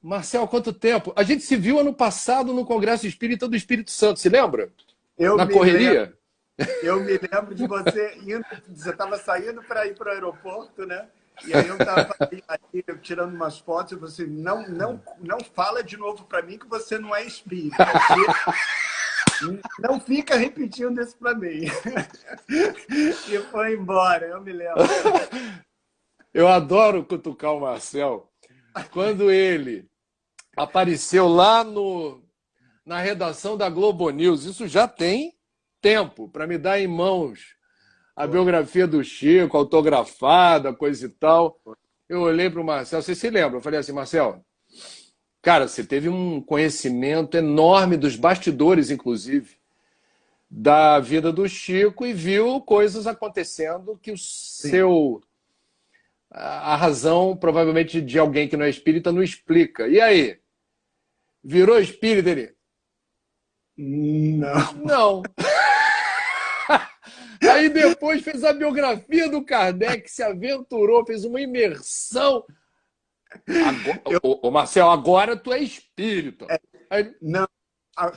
Marcel, quanto tempo? A gente se viu ano passado no Congresso Espírita do Espírito Santo, se lembra? Eu Na me lembro, correria? eu me lembro de você indo, você estava saindo para ir para o aeroporto, né? E aí eu estava ali tirando umas fotos e você não fala de novo para mim que você não é espírita. Chega, não fica repetindo isso para mim. E foi embora, eu me lembro. Eu adoro cutucar o Marcel. Quando ele apareceu lá na redação da Globo News, isso já tem tempo, para me dar em mãos a Foi, biografia do Chico, autografada, coisa e tal. Eu olhei para o Marcel, você se lembra? Eu falei assim, Marcel, cara, você teve um conhecimento enorme dos bastidores, inclusive, da vida do Chico e viu coisas acontecendo que o sim. seu a razão, provavelmente, de alguém que não é espírita não explica. E aí? Virou espírita ele? Não. Não. Aí depois fez a biografia do Kardec, se aventurou, fez uma imersão. Agora, Eu, Marcel, agora tu é espírita. Aí, não, a-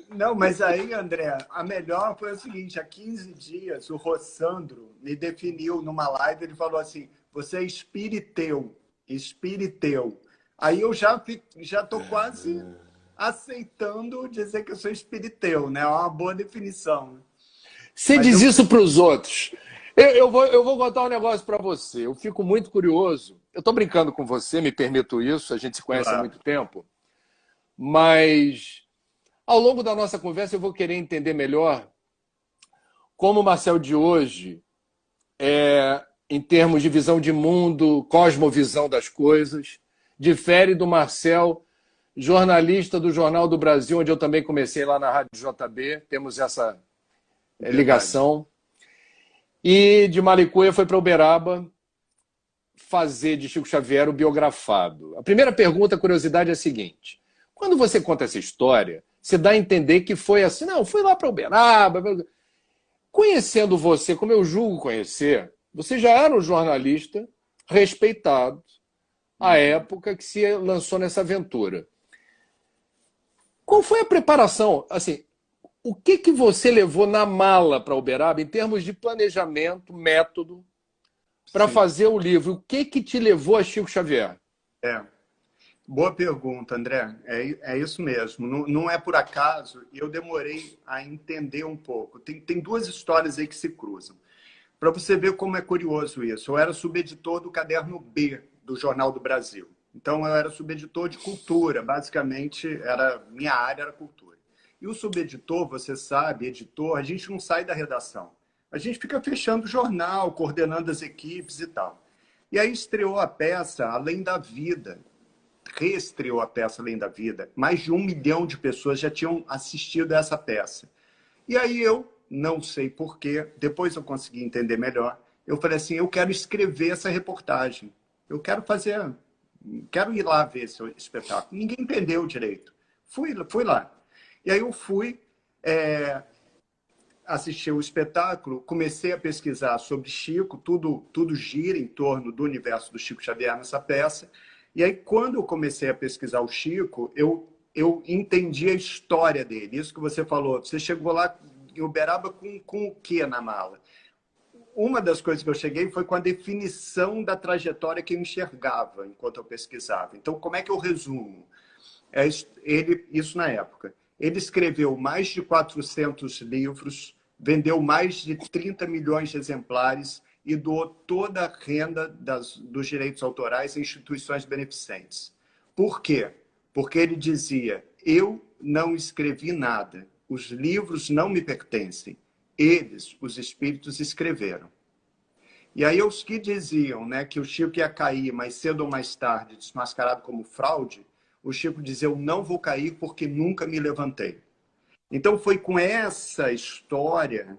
não, mas aí, André, a melhor foi o seguinte: há 15 dias, o Rossandro me definiu numa live, ele falou assim: você é espiriteu, espiriteu. Aí eu já estou quase aceitando dizer que eu sou espiriteu, né? É uma boa definição. você Mas diz eu isso para os outros. Eu vou contar um negócio para você. Eu fico muito curioso. Eu estou brincando com você, me permito isso, a gente se conhece há claro, muito tempo, mas ao longo da nossa conversa eu vou querer entender melhor como o Marcel de hoje, em termos de visão de mundo, cosmovisão das coisas, difere do Marcel, jornalista do Jornal do Brasil, onde eu também comecei lá na Rádio JB, temos essa verdade. ligação. E de Malicuia foi para Uberaba fazer de Chico Xavier o biografado. A primeira pergunta, a curiosidade, é a seguinte: quando você conta essa história, você dá a entender que foi assim, não, fui lá para Uberaba. Conhecendo você, como eu julgo conhecer, você já era um jornalista respeitado à Uhum. época que se lançou nessa aventura. Qual foi a preparação? Assim, o que que você levou na mala para Uberaba em termos de planejamento, método, para Sim. fazer o livro? O que que te levou a Chico Xavier? É. Boa pergunta, André. É isso mesmo. Não, não é por acaso. E eu demorei a entender um pouco. Tem duas histórias aí que se cruzam. Para você ver como é curioso isso. Eu era subeditor do caderno B do Jornal do Brasil. Então, eu era subeditor de cultura. Basicamente, minha área era cultura. E o subeditor, você sabe, editor, a gente não sai da redação. A gente fica fechando o jornal, coordenando as equipes e tal. E aí estreou a peça Além da Vida, reestreou a peça Além da Vida. Mais de 1 milhão de pessoas já tinham assistido a essa peça. E aí eu, não sei porquê, depois eu consegui entender melhor, eu falei assim, eu quero escrever essa reportagem. Eu quero ir lá ver esse espetáculo. Ninguém entendeu direito. Fui lá. E aí eu fui, é, assistir o espetáculo, comecei a pesquisar sobre Chico, tudo gira em torno do universo do Chico Xavier nessa peça. E aí, quando eu comecei a pesquisar o Chico, eu entendi a história dele. Isso que você falou. Você chegou lá em Uberaba com o que na mala? Uma das coisas que eu cheguei foi com a definição da trajetória que eu enxergava enquanto eu pesquisava. Então, como é que eu resumo? Isso na época. Ele escreveu mais de 400 livros, vendeu mais de 30 milhões de exemplares e doou toda a renda dos direitos autorais a instituições beneficentes. Por quê? Porque ele dizia: eu não escrevi nada, os livros não me pertencem, eles, os espíritos, escreveram. E aí os que diziam, né, que o Chico ia cair mais cedo ou mais tarde, desmascarado como fraude, o Chico dizia: eu não vou cair porque nunca me levantei. Então foi com essa história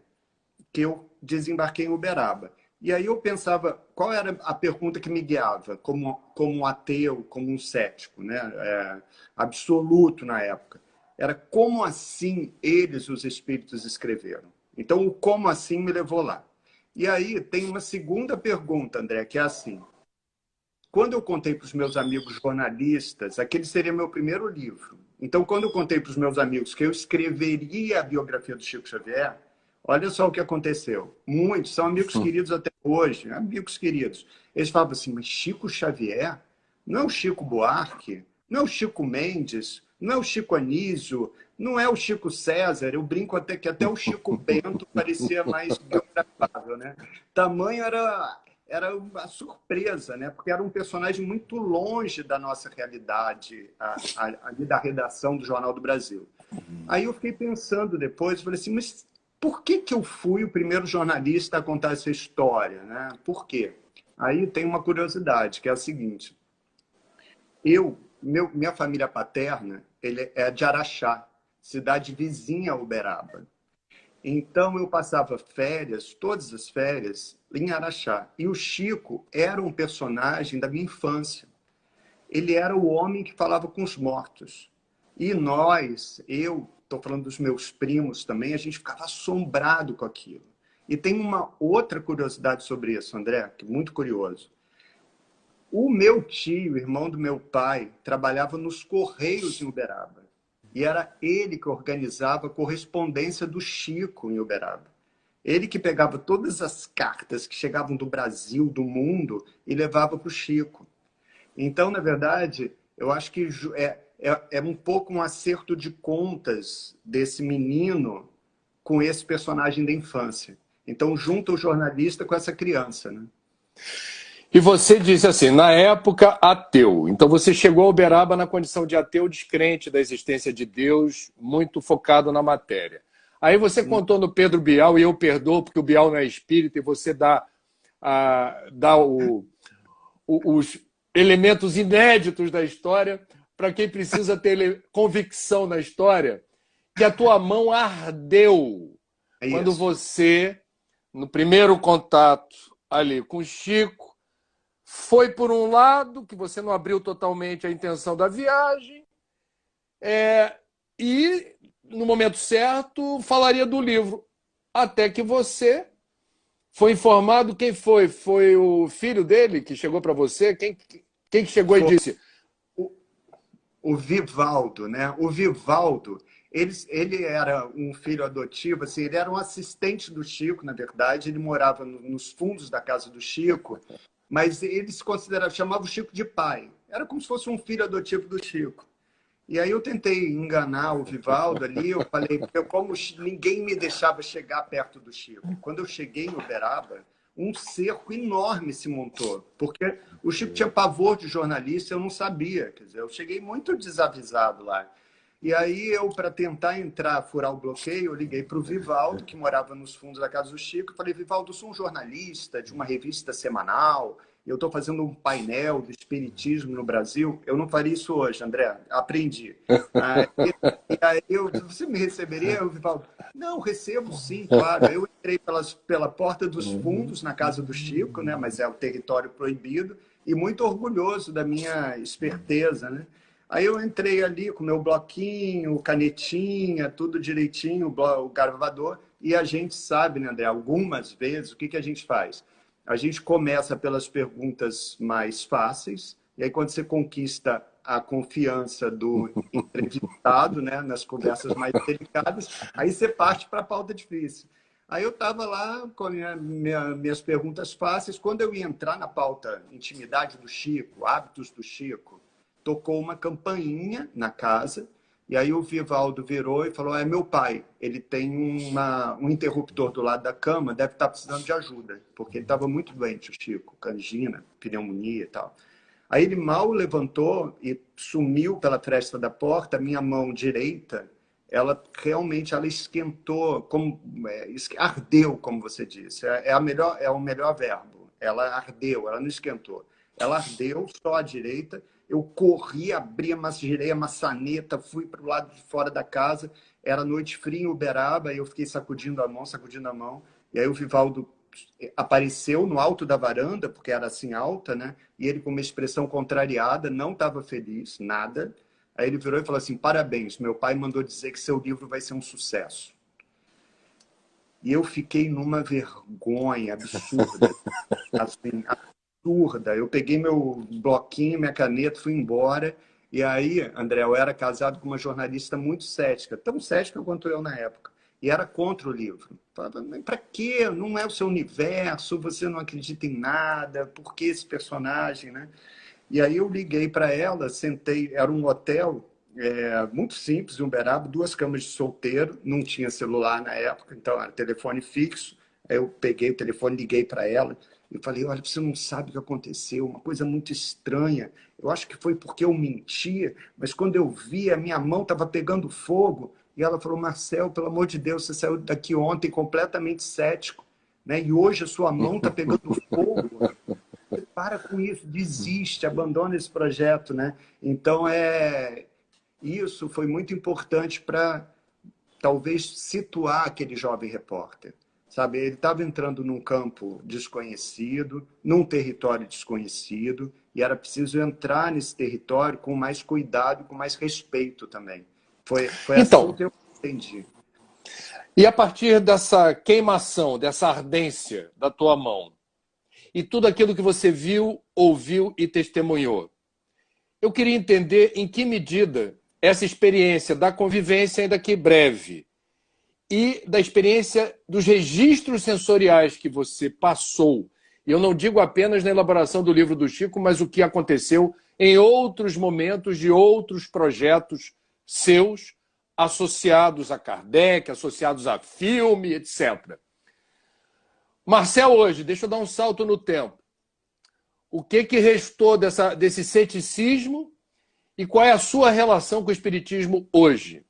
que eu desembarquei em Uberaba. E aí eu pensava, qual era a pergunta que me guiava, como um ateu, como um cético, né? Absoluto na época. Era como assim eles, os espíritos, escreveram. Então, o como assim me levou lá. E aí tem uma segunda pergunta, André, que é assim: Quando eu contei para os meus amigos jornalistas, aquele seria meu primeiro livro. Então, quando eu contei para os meus amigos que eu escreveria a biografia do Chico Xavier, olha só o que aconteceu. Muitos são amigos queridos até hoje, amigos queridos. Eles falavam assim, mas Chico Xavier não é o Chico Buarque, não é o Chico Mendes, não é o Chico Anísio, não é o Chico César. Eu brinco até que até o Chico Bento parecia mais biografável, né? Tamanho era uma surpresa, né? Porque era um personagem muito longe da nossa realidade, ali da redação do Jornal do Brasil. Aí eu fiquei pensando depois, falei assim, mas por que eu fui o primeiro jornalista a contar essa história, né? Por quê? Aí tem uma curiosidade, que é a seguinte. Minha família paterna ele é de Araxá, cidade vizinha a Uberaba. Então, eu passava férias, todas as férias, em Araxá. E o Chico era um personagem da minha infância. Ele era o homem que falava com os mortos. E eu estou falando dos meus primos também, a gente ficava assombrado com aquilo. E tem uma outra curiosidade sobre isso, André, que é muito curioso. O meu tio, irmão do meu pai, trabalhava nos Correios em Uberaba. E era ele que organizava a correspondência do Chico em Uberaba. Ele que pegava todas as cartas que chegavam do Brasil, do mundo, e levava para o Chico. Então, na verdade, eu acho que é um pouco um acerto de contas desse menino com esse personagem da infância. Então, junta o jornalista com essa criança, né? E você disse assim, na época, ateu. Então você chegou a Uberaba na condição de ateu, descrente da existência de Deus, muito focado na matéria. Aí você contou no Pedro Bial, e eu perdoo, porque o Bial não é espírita, e você dá os elementos inéditos da história para quem precisa ter convicção na história, que a tua mão ardeu quando você, no primeiro contato ali com o Chico, foi por um lado, que você não abriu totalmente a intenção da viagem, e, no momento certo, falaria do livro. Até que você foi informado. Quem foi? Foi o filho dele que chegou para você? Quem chegou e disse? O Vivaldo, né? O Vivaldo, ele era um filho adotivo, assim, ele era um assistente do Chico, na verdade. Ele morava nos fundos da casa do Chico, mas ele se considerava, chamava o Chico de pai. Era como se fosse um filho adotivo do Chico. E aí eu tentei enganar o Vivaldo ali, eu falei, como ninguém me deixava chegar perto do Chico. Quando eu cheguei em Uberaba, um cerco enorme se montou, porque o Chico tinha pavor de jornalista, eu não sabia. Quer dizer, eu cheguei muito desavisado lá. E aí eu, para tentar furar o bloqueio, eu liguei para o Vivaldo, que morava nos fundos da casa do Chico, e falei, Vivaldo, eu sou um jornalista de uma revista semanal, eu estou fazendo um painel do espiritismo no Brasil. Eu não faria isso hoje, André, aprendi. E aí você me receberia, Vivaldo? Não, recebo sim, claro. Eu entrei pela porta dos fundos na casa do Chico, né? Mas é o território proibido, e muito orgulhoso da minha esperteza, né? Aí eu entrei ali com meu bloquinho, canetinha, tudo direitinho, o gravador, e a gente sabe, né, André, algumas vezes, o que a gente faz? A gente começa pelas perguntas mais fáceis, e aí quando você conquista a confiança do entrevistado, né, nas conversas mais delicadas, aí você parte para a pauta difícil. Aí eu estava lá com minhas perguntas fáceis. Quando eu ia entrar na pauta intimidade do Chico, hábitos do Chico, tocou uma campainha na casa, e aí o Vivaldo virou e falou, é meu pai, ele tem um interruptor do lado da cama, deve estar precisando de ajuda, porque ele estava muito doente, o Chico, angina, pneumonia e tal. Aí ele mal levantou e sumiu pela fresta da porta. A minha mão direita, ela realmente esquentou, ardeu, como você disse. É o melhor verbo. Ela ardeu, ela não esquentou. Ela ardeu, só a direita. Eu corri, girei a maçaneta, fui para o lado de fora da casa. Era noite fria em Uberaba, e eu fiquei sacudindo a mão. E aí o Vivaldo apareceu no alto da varanda, porque era assim alta, né? E ele com uma expressão contrariada, não estava feliz, nada. Aí ele virou e falou assim, parabéns, meu pai mandou dizer que seu livro vai ser um sucesso. E eu fiquei numa vergonha absurda. Assim, absurda. Eu peguei meu bloquinho, minha caneta, fui embora. E aí, André, eu era casado com uma jornalista muito cética, tão cética quanto eu na época. E era contra o livro. Falava, para quê? Não é o seu universo, você não acredita em nada, por que esse personagem, né? E aí eu liguei para ela, sentei, era um hotel muito simples, em Uberaba, 2 camas de solteiro, não tinha celular na época, então era telefone fixo. Aí eu peguei o telefone, liguei para ela e falei, olha, você não sabe o que aconteceu, uma coisa muito estranha. Eu acho que foi porque eu menti, mas quando eu vi, a minha mão estava pegando fogo. E ela falou, Marcel, pelo amor de Deus, você saiu daqui ontem completamente cético, né? E hoje a sua mão está pegando fogo. Para com isso, desiste, abandona esse projeto, né? Então, isso foi muito importante para talvez situar aquele jovem repórter. Sabe, ele estava entrando num campo desconhecido, num território desconhecido, e era preciso entrar nesse território com mais cuidado, com mais respeito também. Foi assim Então, que eu entendi. e a partir dessa queimação, dessa ardência da tua mão, e tudo aquilo que você viu, ouviu e testemunhou, eu queria entender em que medida essa experiência da convivência, ainda que breve, e da experiência dos registros sensoriais que você passou. E eu não digo apenas na elaboração do livro do Chico, mas o que aconteceu em outros momentos de outros projetos seus, associados a Kardec, associados a filme, etc. Marcel, hoje, deixa eu dar um salto no tempo. O que restou desse ceticismo e qual é a sua relação com o Espiritismo hoje?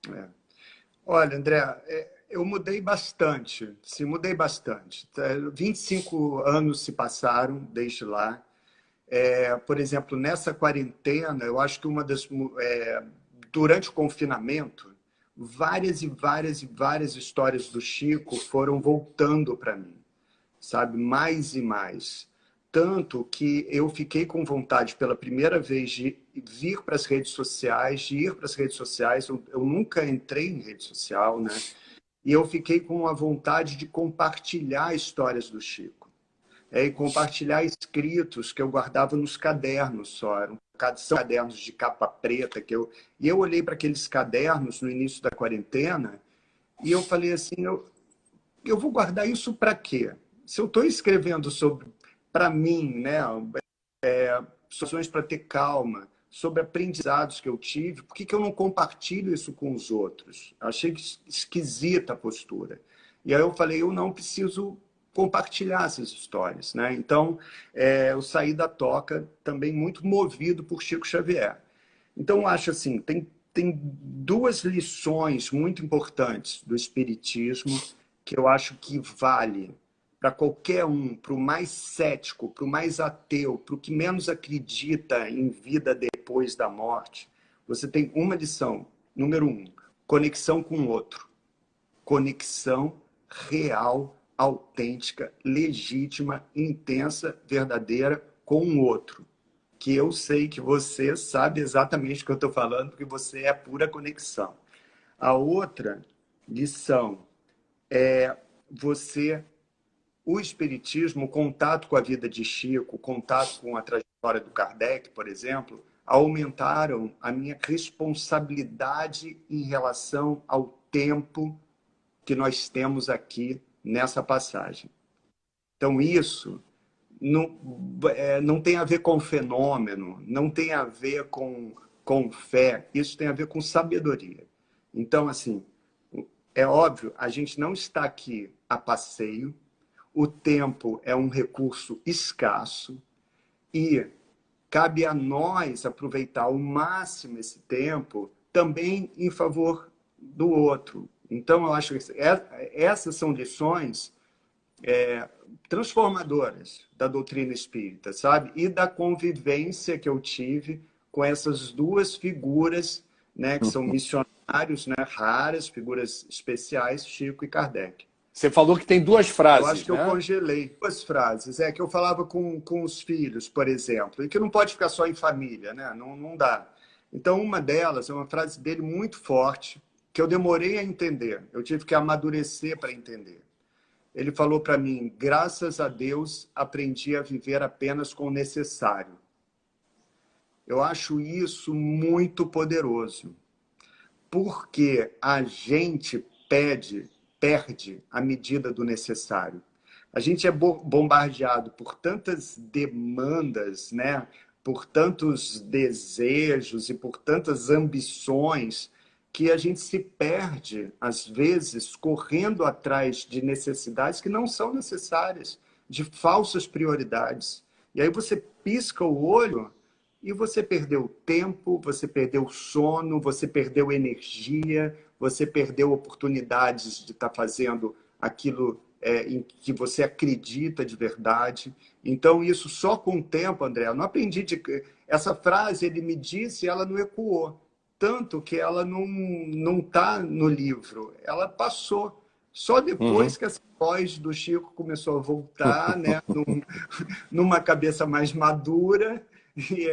É. Olha, André, eu mudei bastante. Sim, mudei bastante. 25 anos se passaram desde lá. Por exemplo, nessa quarentena, eu acho que durante o confinamento, várias e várias e várias histórias do Chico foram voltando para mim, sabe? Mais e mais. Tanto que eu fiquei com vontade, pela primeira vez, de vir para as redes sociais, de ir para as redes sociais. Eu nunca entrei em rede social, né? E eu fiquei com a vontade de compartilhar histórias do Chico. E compartilhar escritos que eu guardava nos cadernos só. São cadernos de capa preta. E eu olhei para aqueles cadernos no início da quarentena e eu falei assim, eu vou guardar isso para quê? Se eu estou escrevendo sobre, para mim, né, situações para ter calma, sobre aprendizados que eu tive, por que eu não compartilho isso com os outros? Achei esquisita a postura. E aí eu falei, eu não preciso compartilhar essas histórias, né? Então, eu saí da toca também muito movido por Chico Xavier. Então, eu acho assim, tem 2 lições muito importantes do Espiritismo que eu acho que vale para qualquer um, para o mais cético, para o mais ateu, para o que menos acredita em vida depois da morte. Você tem uma lição, número 1, conexão com o outro. Conexão real, autêntica, legítima, intensa, verdadeira com o outro. Que eu sei que você sabe exatamente o que eu estou falando, porque você é pura conexão. A outra lição é você, o Espiritismo, o contato com a vida de Chico, o contato com a trajetória do Kardec, por exemplo, aumentaram a minha responsabilidade em relação ao tempo que nós temos aqui nessa passagem. Então, isso não tem a ver com fenômeno, não tem a ver com fé, isso tem a ver com sabedoria. Então, assim, é óbvio, a gente não está aqui a passeio, o tempo é um recurso escasso e cabe a nós aproveitar ao máximo esse tempo também em favor do outro. Então, eu acho que essas são lições transformadoras da doutrina espírita, sabe? E da convivência que eu tive com essas 2 figuras, né, que são missionários, né, raras, figuras especiais, Chico e Kardec. Você falou que tem 2 Eu acho frases, que eu né? congelei 2 frases, que eu falava com os filhos, por exemplo, e que não pode ficar só em família, né? Não dá. Então, uma delas é uma frase dele muito forte, que eu demorei a entender, eu tive que amadurecer para entender. ele falou para mim: graças a Deus, aprendi a viver apenas com o necessário. Eu acho isso muito poderoso, porque a gente perde a medida do necessário. A gente é bombardeado por tantas demandas, né? Por tantos desejos e por tantas ambições, que a gente se perde, às vezes, correndo atrás de necessidades que não são necessárias, de falsas prioridades. E aí você pisca o olho e você perdeu tempo, você perdeu sono, você perdeu energia, você perdeu oportunidades de estar fazendo aquilo em que você acredita de verdade. Então, isso só com o tempo, André. Eu não aprendi de... Essa frase ele me disse e ela não ecoou. Tanto que ela não está no livro. Ela passou. Só depois que essa voz do Chico começou a voltar, né, numa cabeça mais madura, e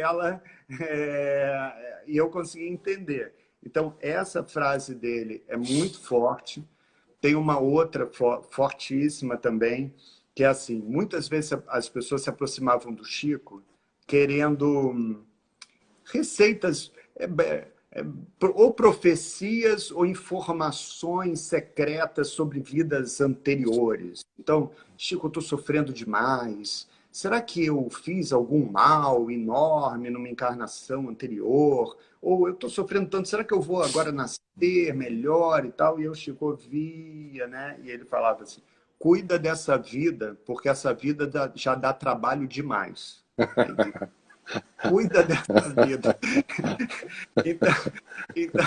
e eu consegui entender. Então, essa frase dele é muito forte. Tem uma outra fortíssima também, que é assim: muitas vezes as pessoas se aproximavam do Chico querendo receitas, ou profecias ou informações secretas sobre vidas anteriores. Então, Chico, eu estou sofrendo demais. Será que eu fiz algum mal enorme numa encarnação anterior? Ou eu estou sofrendo tanto, será que eu vou agora nascer melhor e tal? E eu, Chico, ouvia, né? E ele falava assim: cuida dessa vida, porque essa vida já dá trabalho demais. Cuida dessa vida. Então, então,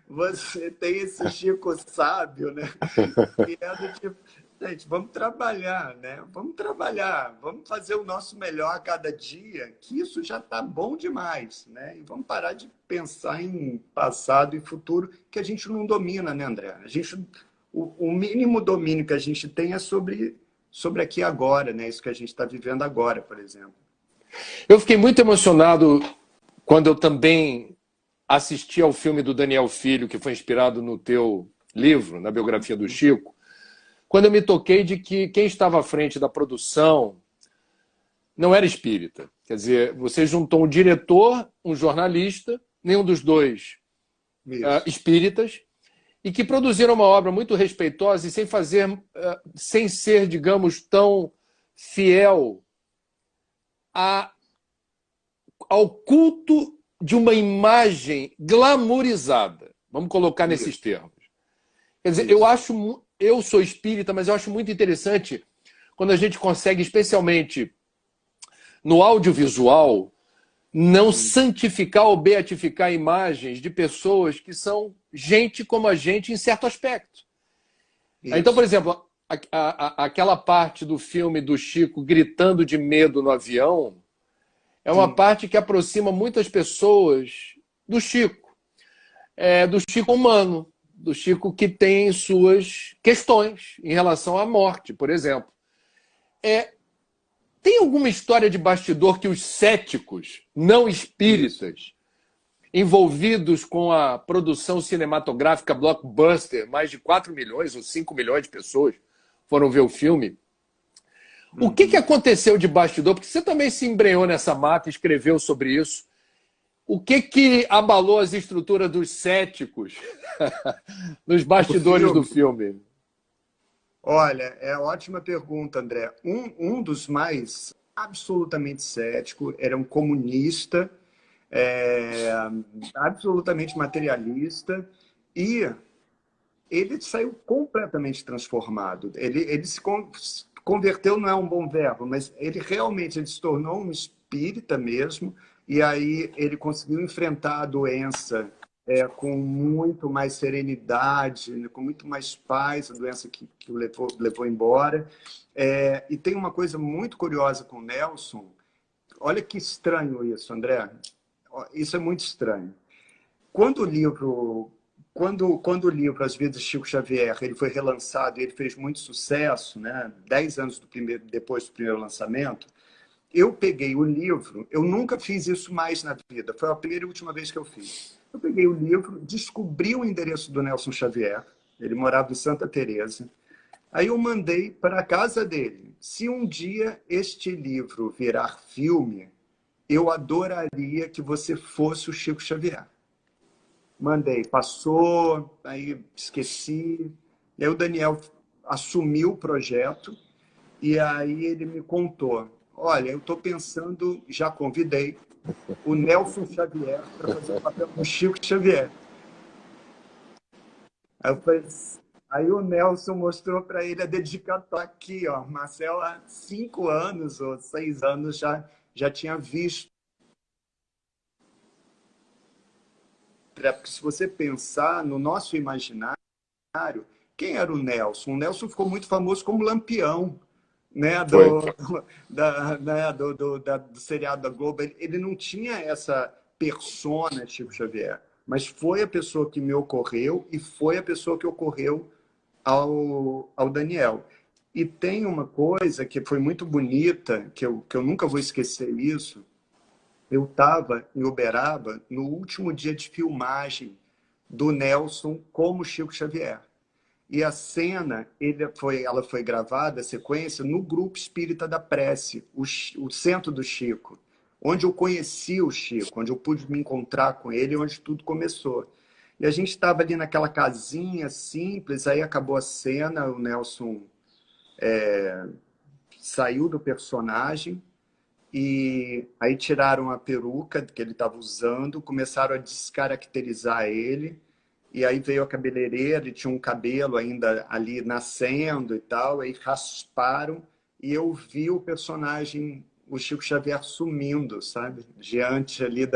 você tem esse Chico sábio, né? Que é do tipo, gente, vamos trabalhar, né? Vamos trabalhar, vamos fazer o nosso melhor a cada dia, que isso já está bom demais, né? E vamos parar de pensar em passado e futuro, que a gente não domina, né, André? O mínimo domínio que a gente tem é sobre aqui e agora, né? Isso que a gente está vivendo agora, por exemplo. Eu fiquei muito emocionado quando eu também assisti ao filme do Daniel Filho, que foi inspirado no teu livro, na biografia do Chico, quando eu me toquei de que quem estava à frente da produção não era espírita. Quer dizer, você juntou um diretor, um jornalista, nenhum dos dois espíritas, e que produziram uma obra muito respeitosa e sem ser, digamos, tão fiel ao culto de uma imagem glamourizada. Vamos colocar nesses termos. Quer dizer, eu sou espírita, mas eu acho muito interessante quando a gente consegue, especialmente no audiovisual, não santificar ou beatificar imagens de pessoas que são gente como a gente em certo aspecto. Então, por exemplo, aquela parte do filme do Chico gritando de medo no avião é uma parte que aproxima muitas pessoas do Chico humano, do Chico que tem suas questões em relação à morte, por exemplo. Tem alguma história de bastidor que os céticos, não espíritas, envolvidos com a produção cinematográfica blockbuster, mais de 4 milhões ou 5 milhões de pessoas foram ver o filme, o que aconteceu de bastidor? Porque você também se embrenhou nessa mata, escreveu sobre isso. O que abalou as estruturas dos céticos nos bastidores do filme? Olha, é ótima pergunta, André. Um dos mais absolutamente cético era um comunista, absolutamente materialista, e ele saiu completamente transformado. Ele se converteu, não é um bom verbo, mas ele realmente se tornou um espírita mesmo, e aí ele conseguiu enfrentar a doença com muito mais serenidade, né, com muito mais paz, a doença que o levou embora. E tem uma coisa muito curiosa com o Nelson. Olha que estranho isso, André. Isso é muito estranho. Quando o livro As Vidas de Chico Xavier ele foi relançado e ele fez muito sucesso, né? 10 anos depois do primeiro lançamento, eu peguei o livro, eu nunca fiz isso mais na vida, foi a primeira e última vez que eu fiz. Eu peguei o livro, descobri o endereço do Nelson Xavier, ele morava em Santa Teresa, Aí eu mandei para a casa dele. Se um dia este livro virar filme, eu adoraria que você fosse o Chico Xavier. Mandei, passou, aí esqueci. E aí o Daniel assumiu o projeto e aí ele me contou: olha, eu estou pensando, já convidei o Nelson Xavier para fazer o papel do Chico Xavier. Aí, eu falei, aí o Nelson mostrou para ele a dedicatória aqui, ó. Marcelo, há 5 anos ou 6 anos já tinha visto. Porque se você pensar no nosso imaginário, quem era o Nelson? O Nelson ficou muito famoso como Lampião, né? Foi. Do seriado da Globo. Ele não tinha essa persona Chico Xavier, mas foi a pessoa que me ocorreu e foi a pessoa que ocorreu ao Daniel. E tem uma coisa que foi muito bonita, que eu nunca vou esquecer isso. Eu estava em Uberaba no último dia de filmagem do Nelson como Chico Xavier. E a cena, ela foi gravada, a sequência, no Grupo Espírita da Prece, o Centro do Chico, onde eu conheci o Chico, onde eu pude me encontrar com ele, onde tudo começou. E a gente estava ali naquela casinha simples, aí acabou a cena, o Nelson saiu do personagem, e aí tiraram a peruca que ele estava usando, começaram a descaracterizar ele, e aí veio a cabeleireira, ele tinha um cabelo ainda ali nascendo e tal, aí rasparam, e eu vi o personagem, o Chico Xavier sumindo, sabe? Diante ali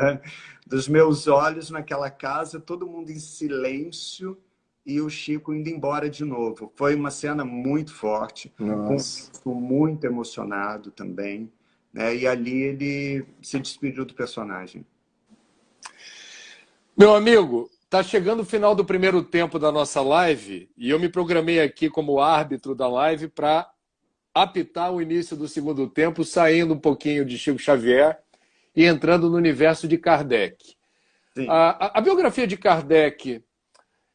dos meus olhos naquela casa, todo mundo em silêncio, e o Chico indo embora de novo. Foi uma cena muito forte, com Nossa. muito emocionado também, né? E ali ele se despediu do personagem. Meu amigo, tá chegando o final do primeiro tempo da nossa live e eu me programei aqui como árbitro da live para apitar o início do segundo tempo, saindo um pouquinho de Chico Xavier e entrando no universo de Kardec. Sim. A biografia de Kardec,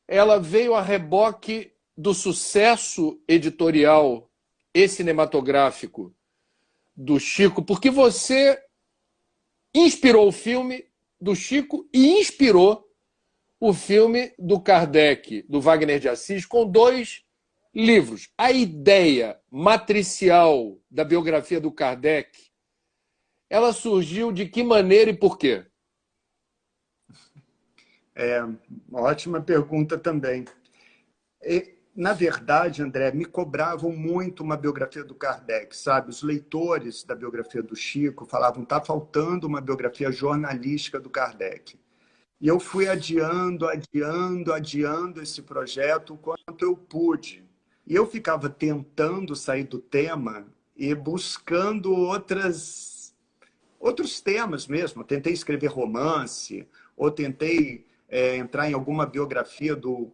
ela veio a reboque do sucesso editorial e cinematográfico do Chico, porque você inspirou o filme do Chico e inspirou o filme do Kardec, do Wagner de Assis, com 2 livros. A ideia matricial da biografia do Kardec, ela surgiu de que maneira e por quê? Ótima pergunta também. Na verdade, André, me cobravam muito uma biografia do Kardec, sabe? Os leitores da biografia do Chico falavam, tá faltando uma biografia jornalística do Kardec. E eu fui adiando esse projeto o quanto eu pude. E eu ficava tentando sair do tema e buscando outros temas mesmo. Eu tentei escrever romance, ou tentei entrar em alguma biografia do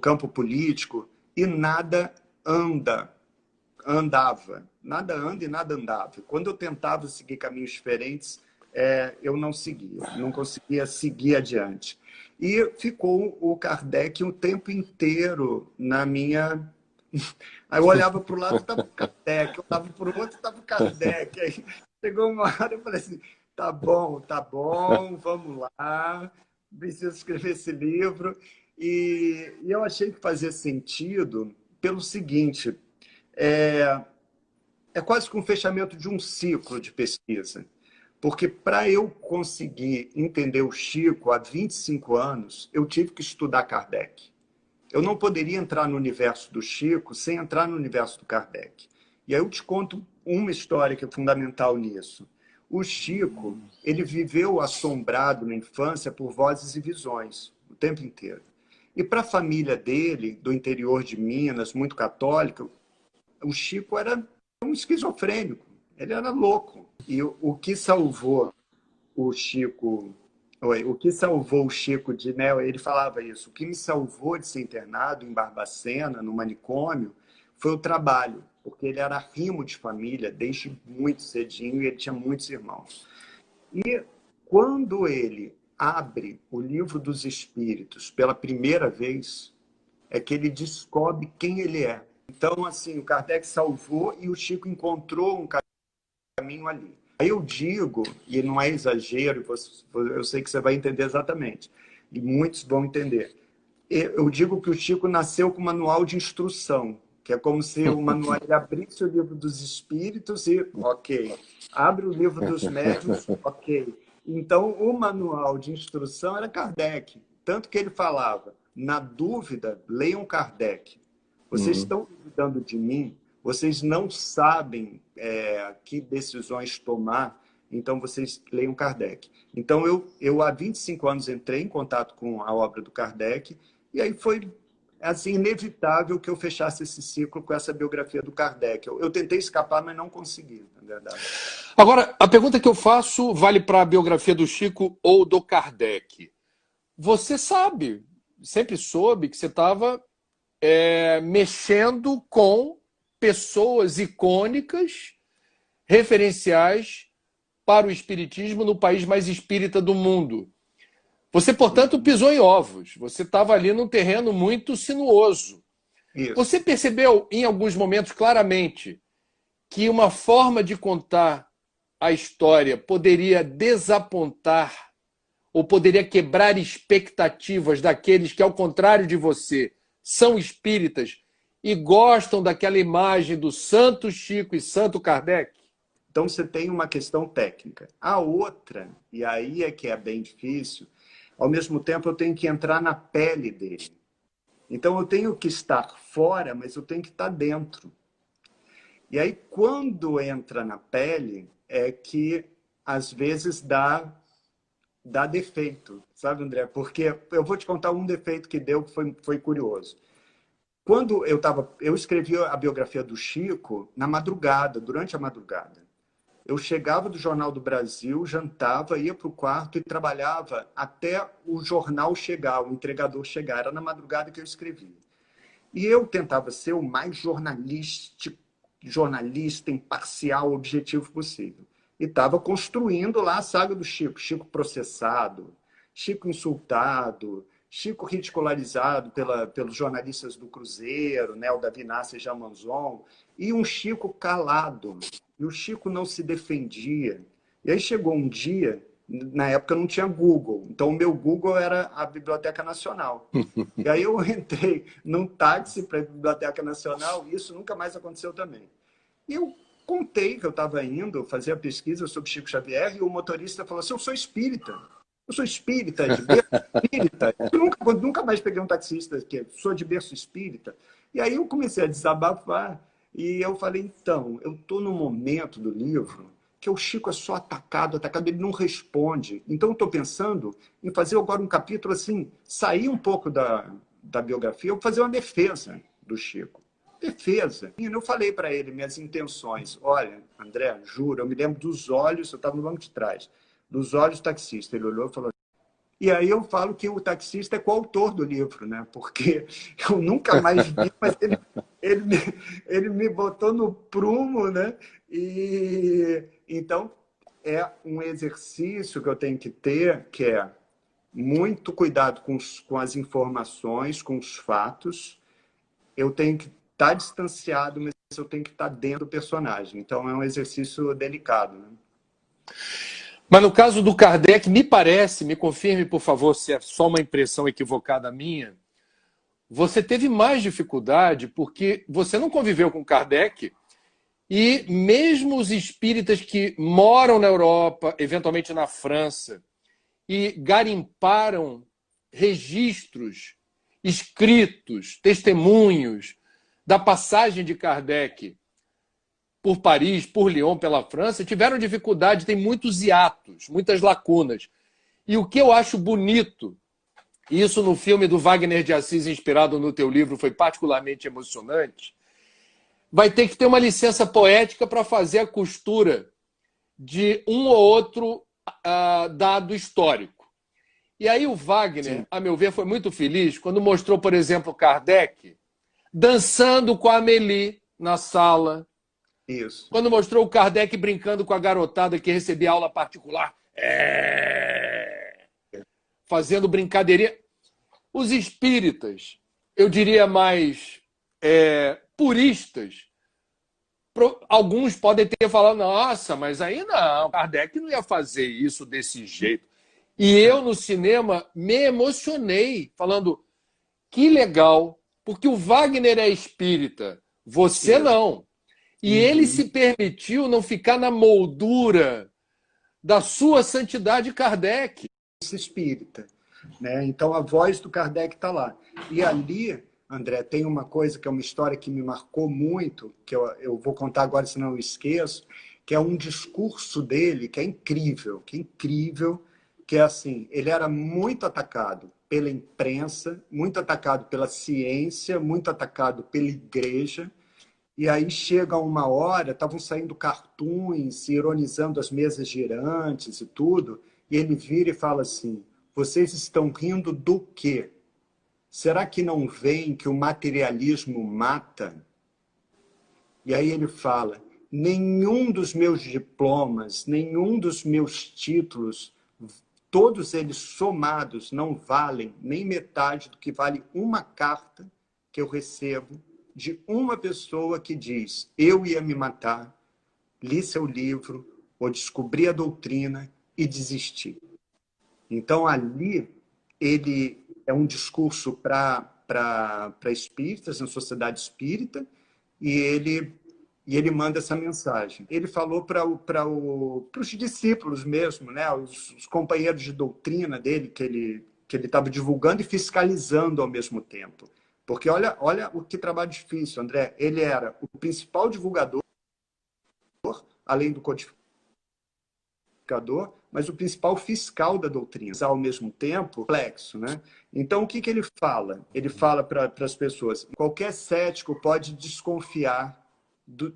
campo político, e nada andava. Nada anda e nada andava. Quando eu tentava seguir caminhos diferentes, eu não seguia, não conseguia seguir adiante. E ficou o Kardec o tempo inteiro na minha. Aí eu olhava para o lado, estava o Kardec, eu olhava para o outro, estava o Kardec. Aí chegou uma hora, eu falei assim: tá bom, vamos lá, preciso escrever esse livro. E eu achei que fazia sentido pelo seguinte: é, é quase que um fechamento de um ciclo de pesquisa. Porque para eu conseguir entender o Chico há 25 anos, eu tive que estudar Kardec. Eu não poderia entrar no universo do Chico sem entrar no universo do Kardec. E aí eu te conto uma história que é fundamental nisso. O Chico, ele viveu assombrado na infância por vozes e visões, o tempo inteiro. E para a família dele, do interior de Minas, muito católica, o Chico era um esquizofrênico, ele era louco. E o que salvou o Chico, o que salvou o Chico de, né, ele falava isso, o que me salvou de ser internado em Barbacena, no manicômio, foi o trabalho, porque ele era rimo de família desde muito cedinho e ele tinha muitos irmãos. E quando ele abre o Livro dos Espíritos pela primeira vez, é que ele descobre quem ele é. Então, assim, o Kardec salvou e o Chico encontrou um caminho ali. Aí eu digo, e não é exagero, eu sei que você vai entender exatamente, e muitos vão entender. Eu digo que o Chico nasceu com um manual de instrução, que é como se o manual ele abrisse o livro dos espíritos e, ok, abre o livro dos médiuns, ok. Então, o manual de instrução era Kardec. Tanto que ele falava, na dúvida, leiam Kardec. Vocês estão duvidando de mim, vocês não sabem que decisões tomar, então vocês leiam Kardec. Então, eu há 25 anos entrei em contato com a obra do Kardec, e aí foi assim, inevitável que eu fechasse esse ciclo com essa biografia do Kardec. Eu tentei escapar, mas não consegui, na verdade. Agora, a pergunta que eu faço vale para a biografia do Chico ou do Kardec. Você sabe, sempre soube que você estava mexendo com pessoas icônicas, referenciais para o espiritismo no país mais espírita do mundo. Você, portanto, pisou em ovos. Você estava ali num terreno muito sinuoso. Isso. Você percebeu, em alguns momentos, claramente, que uma forma de contar a história poderia desapontar ou poderia quebrar expectativas daqueles que, ao contrário de você, são espíritas e gostam daquela imagem do Santo Chico e Santo Kardec? Então, você tem uma questão técnica. A outra, e aí é que é bem difícil, ao mesmo tempo eu tenho que entrar na pele dele. Então, eu tenho que estar fora, mas eu tenho que estar dentro. E aí, quando entra na pele, é que, às vezes, dá defeito, sabe, André? Porque eu vou te contar um defeito que deu, que foi curioso. Quando eu escrevi a biografia do Chico na madrugada, durante a madrugada. Eu chegava do Jornal do Brasil, jantava, ia para o quarto e trabalhava até o jornal chegar, o entregador chegar. Era na madrugada que eu escrevia. E eu tentava ser o mais jornalista, imparcial, objetivo possível. E estava construindo lá a saga do Chico. Chico processado, Chico insultado, Chico ridicularizado pelos jornalistas do Cruzeiro, né, o Davi Nasser Jamanzon, e um Chico calado. E o Chico não se defendia. E aí chegou um dia, na época não tinha Google, então o meu Google era a Biblioteca Nacional. E aí eu entrei num táxi para a Biblioteca Nacional e isso nunca mais aconteceu também. E eu contei que eu estava indo fazer a pesquisa sobre Chico Xavier e o motorista falou assim, eu sou espírita. Eu sou espírita, de berço espírita. Eu nunca mais peguei um taxista que sou de berço espírita. E aí eu comecei a desabafar e eu falei, então, eu estou no momento do livro que o Chico é só atacado, ele não responde. Então eu estou pensando em fazer agora um capítulo assim, sair um pouco da biografia, eu fazer uma defesa do Chico. Defesa. E eu falei para ele minhas intenções. Olha, André, juro, eu me lembro dos olhos, eu estava no banco de trás, dos olhos do taxista. Ele olhou e falou. E aí eu falo que o taxista é coautor do livro, né? Porque eu nunca mais vi, mas ele me botou no prumo, né? E então é um exercício que eu tenho que ter, que é muito cuidado com as informações, com os fatos. Eu tenho que estar distanciado, mas eu tenho que estar dentro do personagem. Então é um exercício delicado, né? Mas no caso do Kardec, me parece, me confirme, por favor, se é só uma impressão equivocada minha, você teve mais dificuldade porque você não conviveu com Kardec e mesmo os espíritas que moram na Europa, eventualmente na França, e garimparam registros, escritos, testemunhos da passagem de Kardec por Paris, por Lyon, pela França, tiveram dificuldade, tem muitos hiatos, muitas lacunas. E o que eu acho bonito, e isso no filme do Wagner de Assis, inspirado no teu livro, foi particularmente emocionante, vai ter que ter uma licença poética para fazer a costura de um ou outro dado histórico. E aí o Wagner, a meu ver, foi muito feliz quando mostrou, por exemplo, Kardec dançando com a Amélie na sala. Isso. Quando mostrou o Kardec brincando com a garotada que recebia aula particular. Fazendo brincadeirinha. Os espíritas, eu diria mais puristas, alguns podem ter falado, nossa, mas aí não, Kardec não ia fazer isso desse jeito. E eu, no cinema, me emocionei, falando, que legal, porque o Wagner é espírita, você não. E ele se permitiu não ficar na moldura da sua santidade Kardec. Espírita, né? Então a voz do Kardec está lá. E ali, André, tem uma coisa que é uma história que me marcou muito, que eu vou contar agora, senão eu esqueço, que é um discurso dele que é assim, ele era muito atacado pela imprensa, muito atacado pela ciência, muito atacado pela igreja. E aí chega uma hora, estavam saindo cartoons, ironizando as mesas girantes e tudo, e ele vira e fala assim: vocês estão rindo do quê? Será que não veem que o materialismo mata? E aí ele fala: nenhum dos meus diplomas, nenhum dos meus títulos, todos eles somados, não valem nem metade do que vale uma carta que eu recebo de uma pessoa que diz: eu ia me matar, li seu livro, ou descobri a doutrina e desisti. Então, ali, ele é um discurso para espíritas, na sociedade espírita, e ele manda essa mensagem. Ele falou para os discípulos mesmo, né? Os companheiros de doutrina dele, que ele estava divulgando e fiscalizando ao mesmo tempo. Porque olha o que trabalho difícil, André. Ele era o principal divulgador, além do codificador, mas o principal fiscal da doutrina, ao mesmo tempo, complexo, né? Então, o que ele fala? Ele fala para as pessoas: qualquer cético pode desconfiar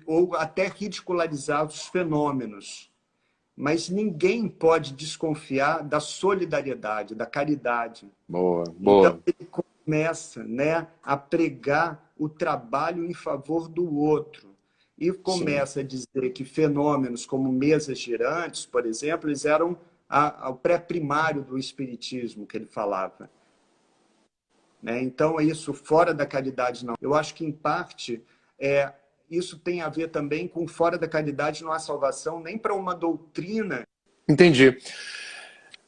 ou até ridicularizar os fenômenos, mas ninguém pode desconfiar da solidariedade, da caridade. Boa, Então, boa. ele começa, né, a pregar o trabalho em favor do outro. E Sim. começa a dizer que fenômenos como mesas girantes, por exemplo, eles eram o pré-primário do espiritismo que ele falava. Né? Então, é isso fora da caridade, não. Eu acho que, em parte, isso tem a ver também com fora da caridade não há salvação nem para uma doutrina. Entendi.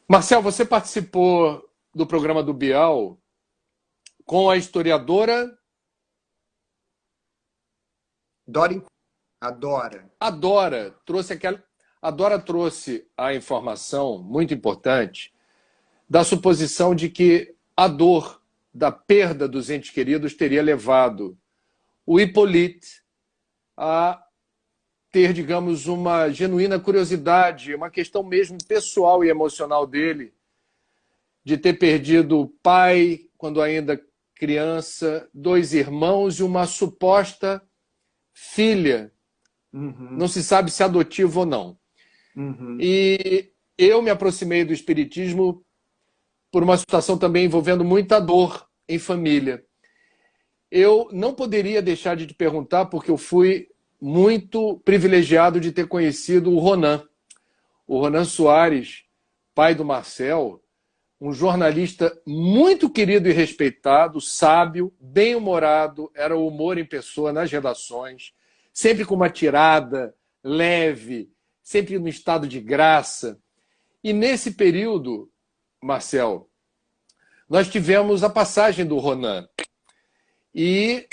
Marcel, você participou do programa do Bial com a historiadora Dora, adora. A Dora trouxe a informação muito importante da suposição de que a dor da perda dos entes queridos teria levado o Hippolyte a ter, digamos, uma genuína curiosidade, uma questão mesmo pessoal e emocional dele, de ter perdido o pai quando ainda criança, dois irmãos e uma suposta filha. Não se sabe se adotivo ou não. E eu me aproximei do espiritismo por uma situação também envolvendo muita dor em família. Eu não poderia deixar de te perguntar, porque eu fui muito privilegiado de ter conhecido o Ronan. O Ronan Soares, pai do Marcel, um jornalista muito querido e respeitado, sábio, bem-humorado, era o humor em pessoa nas redações, sempre com uma tirada leve, sempre no estado de graça. E nesse período, Marcel, nós tivemos a passagem do Ronan. E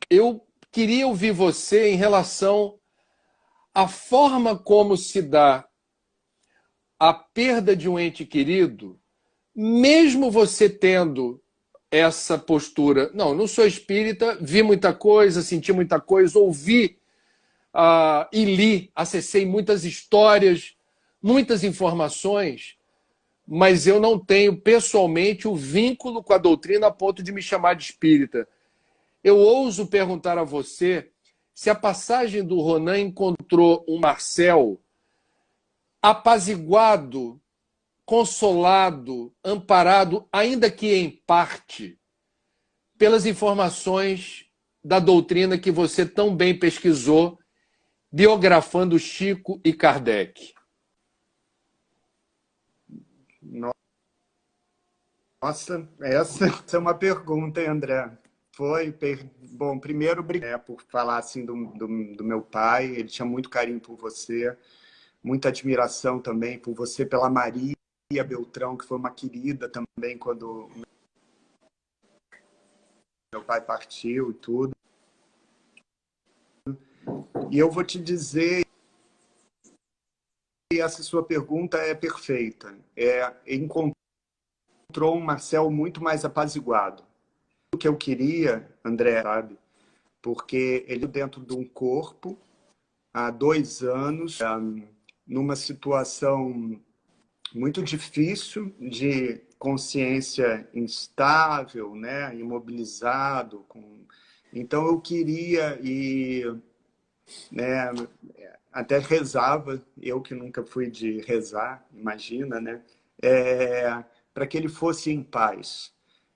eu queria ouvir você em relação à forma como se dá a perda de um ente querido, mesmo você tendo essa postura. Não sou espírita, vi muita coisa, senti muita coisa, ouvi e li, acessei muitas histórias, muitas informações, mas eu não tenho pessoalmente o vínculo com a doutrina a ponto de me chamar de espírita. Eu ouso perguntar a você se a passagem do Ronan encontrou um Marcel apaziguado, consolado, amparado, ainda que em parte, pelas informações da doutrina que você tão bem pesquisou, biografando Chico e Kardec. Nossa, essa é uma pergunta, hein, André? Bom, primeiro, obrigado por falar assim do meu pai. Ele tinha muito carinho por você, muita admiração também por você, pela Maria Beltrão, que foi uma querida também quando meu pai partiu e tudo. E eu vou te dizer, e essa sua pergunta é perfeita. Encontrou um Marcel muito mais apaziguado. O que eu queria, André, sabe? Porque ele dentro de um corpo há 2 anos, numa situação muito difícil de consciência instável, né, imobilizado. Então eu queria né, até rezava, eu que nunca fui de rezar, imagina, né, para que ele fosse em paz.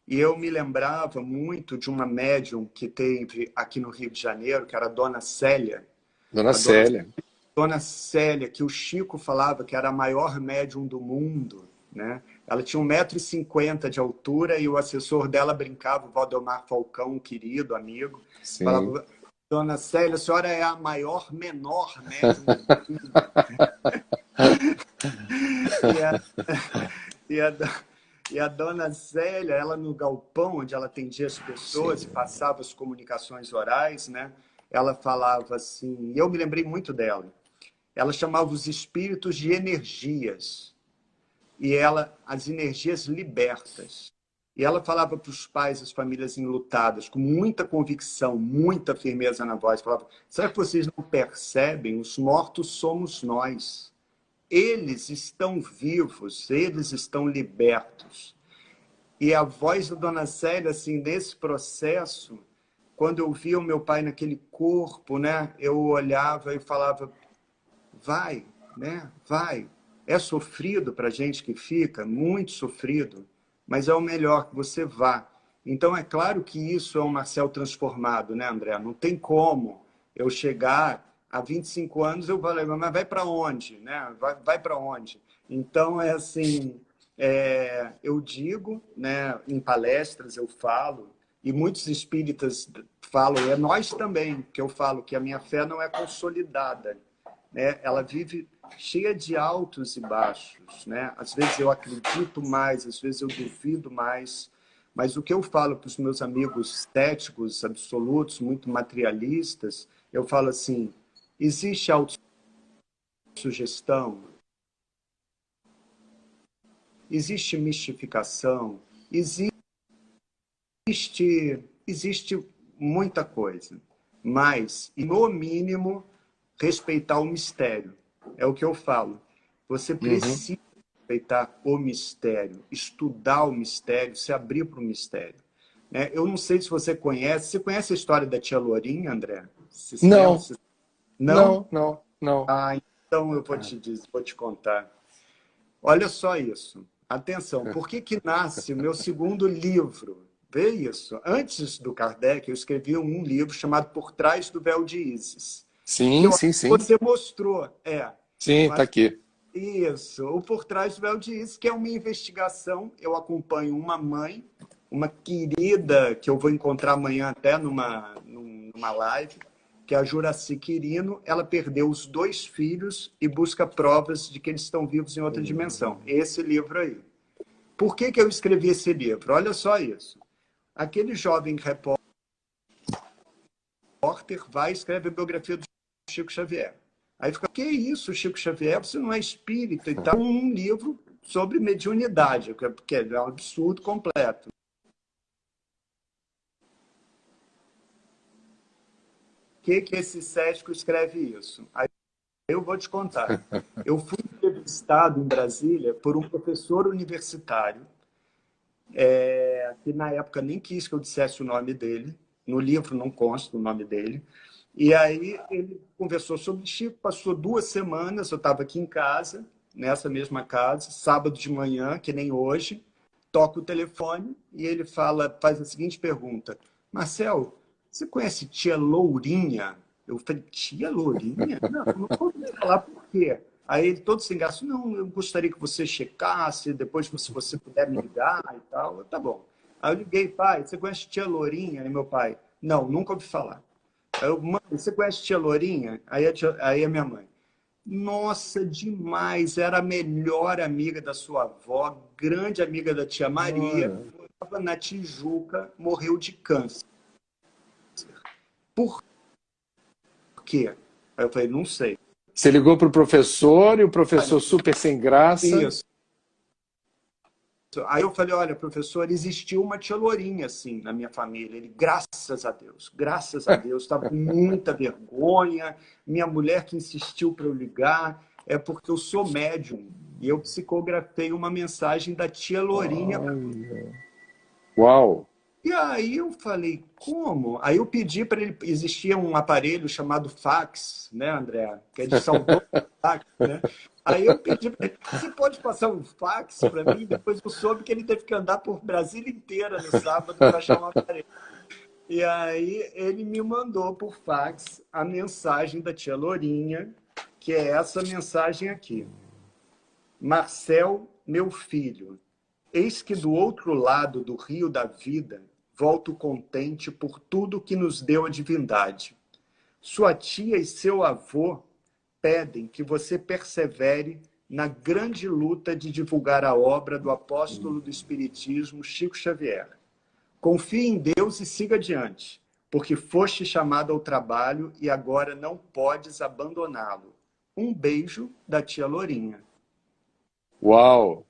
E eu me lembrava muito de uma médium que teve aqui no Rio de Janeiro, que era a Dona Célia. Dona Célia. Dona Célia, que o Chico falava que era a maior médium do mundo, né? Ela tinha 1,50 m de altura e o assessor dela brincava, o Valdemar Falcão, um querido amigo, Sim. falava: Dona Célia, a senhora é a maior, menor médium do mundo. E a Dona Célia, ela no galpão, onde ela atendia as pessoas, sim, e passava as comunicações orais, né? Ela falava assim, e eu me lembrei muito dela. Ela chamava os espíritos de energias, e as energias libertas. E ela falava para os pais, as famílias enlutadas, com muita convicção, muita firmeza na voz, falava: será que vocês não percebem? Os mortos somos nós. Eles estão vivos, eles estão libertos. E a voz da Dona Célia, assim, nesse processo, quando eu via o meu pai naquele corpo, né, eu olhava e falava: vai, né, vai. É sofrido para a gente que fica, muito sofrido, mas é o melhor que você vá. Então, é claro que isso é um Marcel transformado, né, André? Não tem como eu chegar há 25 anos, eu falei: mas vai para onde? Né? Vai para onde? Então, é assim, eu digo, né, em palestras eu falo, e muitos espíritas falam, e é nós também, que eu falo que a minha fé não é consolidada, né? Ela vive cheia de altos e baixos, né? Às vezes eu acredito mais, às vezes eu duvido mais, mas o que eu falo para os meus amigos céticos absolutos, muito materialistas, eu falo assim: existe autossugestão, existe mistificação, existe muita coisa, mas, no mínimo, respeitar o mistério. É o que eu falo. Você precisa respeitar o mistério, estudar o mistério, se abrir para o mistério. Né? Eu não sei se você conhece. Você conhece a história da tia Lourinha, André? Você se lembra? Não, Não? não. Ah, então eu vou te dizer, vou te contar. Olha só isso. Atenção, por que nasce o meu segundo livro? Vê isso. Antes do Kardec, eu escrevi um livro chamado Por Trás do Véu de Ísis. Sim, sim, sim. Você mostrou. Sim, está aqui. Isso. O Por Trás do Véu de Ísis, que é uma investigação. Eu acompanho uma mãe, uma querida, que eu vou encontrar amanhã até numa live, que é a Juraci Quirino. Ela perdeu os 2 filhos e busca provas de que eles estão vivos em outra dimensão. Esse livro aí. Por que eu escrevi esse livro? Olha só isso. Aquele jovem repórter vai e escreve a biografia do Chico Xavier. Aí fica: que isso, Chico Xavier? Você não é espírita e tal. Um livro sobre mediunidade, que é um absurdo completo. Por que esse cético escreve isso? Aí eu vou te contar. Eu fui entrevistado em Brasília por um professor universitário, que na época nem quis que eu dissesse o nome dele. No livro não consta o nome dele. E aí ele conversou sobre Chico, passou 2 semanas, eu estava aqui em casa, nessa mesma casa, sábado de manhã, que nem hoje, toca o telefone e ele faz a seguinte pergunta: Marcel, você conhece tia Lourinha? Eu falei: tia Lourinha? Não posso falar por quê. Aí ele todo sem graça: não, eu gostaria que você checasse, depois se você puder me ligar e tal. Tá bom. Aí eu liguei, pai, você conhece tia Lourinha? Aí meu pai, não, nunca ouvi falar. Aí eu, mãe, você conhece tia Lourinha? Aí a minha mãe, nossa, demais, era a melhor amiga da sua avó, grande amiga da tia Maria, Olha. morava na Tijuca, morreu de câncer. Por quê? Aí eu falei, não sei. Você ligou para o professor e o professor super sem graça. Isso. Aí eu falei, olha, professor, existiu uma tia Lourinha, assim, na minha família. Ele, graças a Deus, estava com muita vergonha. Minha mulher que insistiu para eu ligar, é porque eu sou médium. E eu psicografei uma mensagem da tia Lourinha. Olha. Uau! E aí eu falei, como? Aí eu pedi para ele, existia um aparelho chamado fax, né, André? Que é de saudoso fax, né? Aí eu pedi para ele, você pode passar um fax para mim? Depois eu soube que ele teve que andar por Brasília inteira no sábado para achar um aparelho. E aí ele me mandou por fax a mensagem da tia Lourinha, que é essa mensagem aqui. Marcel, meu filho, eis que do outro lado do rio da vida volto contente por tudo que nos deu a divindade. Sua tia e seu avô pedem que você persevere na grande luta de divulgar a obra do apóstolo do Espiritismo, Chico Xavier. Confie em Deus e siga adiante, porque foste chamado ao trabalho e agora não podes abandoná-lo. Um beijo da tia Lourinha. Uau!